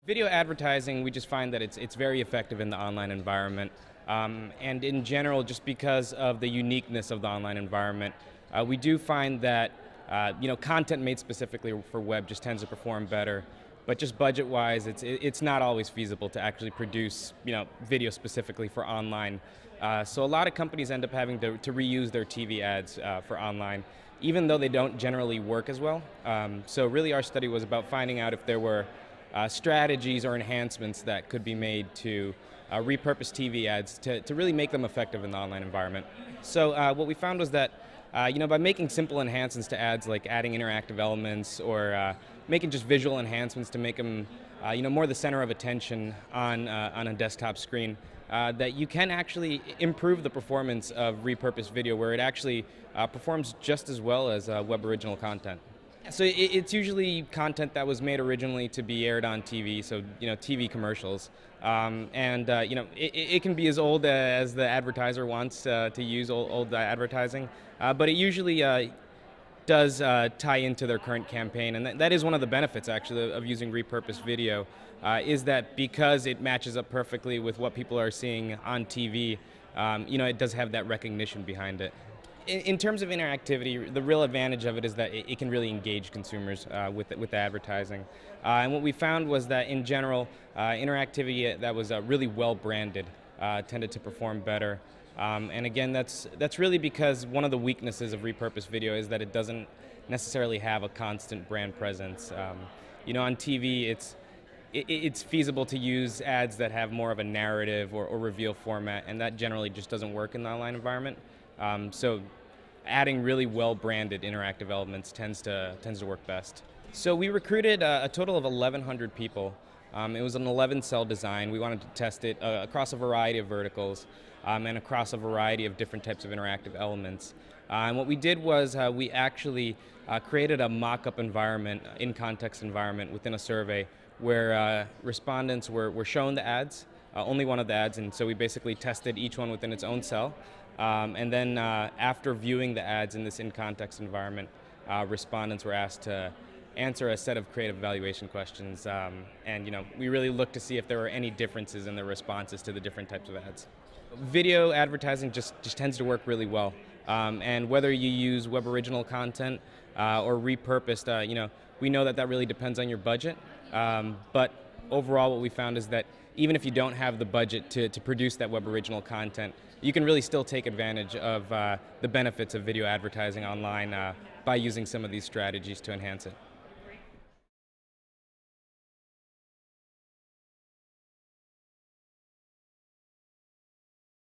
Video advertising, we just find that it's very effective in the online environment. And in general, just because of the uniqueness of the online environment, we do find that content made specifically for web just tends to perform better. But just budget-wise, it's not always feasible to actually produce video specifically for online. So a lot of companies end up having to reuse their TV ads for online, even though they don't generally work as well. So really our study was about finding out if there were strategies or enhancements that could be made to repurpose TV ads to really make them effective in the online environment. So what we found was that by making simple enhancements to ads, like adding interactive elements or making just visual enhancements to make them more the center of attention on a desktop screen, that you can actually improve the performance of repurposed video, where it actually performs just as well as web original content. So it's usually content that was made originally to be aired on TV, so TV commercials, it can be as old as the advertiser wants to use old advertising, but it usually does tie into their current campaign, and that is one of the benefits actually of using repurposed video, is that because it matches up perfectly with what people are seeing on TV, it does have that recognition behind it. In terms of interactivity, the real advantage of it is that it can really engage consumers with the advertising. And what we found was that in general, interactivity that was really well branded tended to perform better. And again, that's really because one of the weaknesses of repurposed video is that it doesn't necessarily have a constant brand presence. On TV, it's feasible to use ads that have more of a narrative or reveal format, and that generally just doesn't work in the online environment. So adding really well-branded interactive elements tends to work best. So we recruited a total of 1,100 people. It was an 11-cell design. We wanted to test it across a variety of verticals and across a variety of different types of interactive elements. And what we did was we actually created a mock-up environment, in-context environment within a survey where respondents were shown the ads, only one of the ads, and so we basically tested each one within its own cell. And then after viewing the ads in this in-context environment, respondents were asked to answer a set of creative evaluation questions, and we really looked to see if there were any differences in their responses to the different types of ads. Video advertising just tends to work really well, and whether you use web original content or repurposed, we know that really depends on your budget, but overall what we found is that even if you don't have the budget to produce that web original content, you can really still take advantage of the benefits of video advertising online by using some of these strategies to enhance it.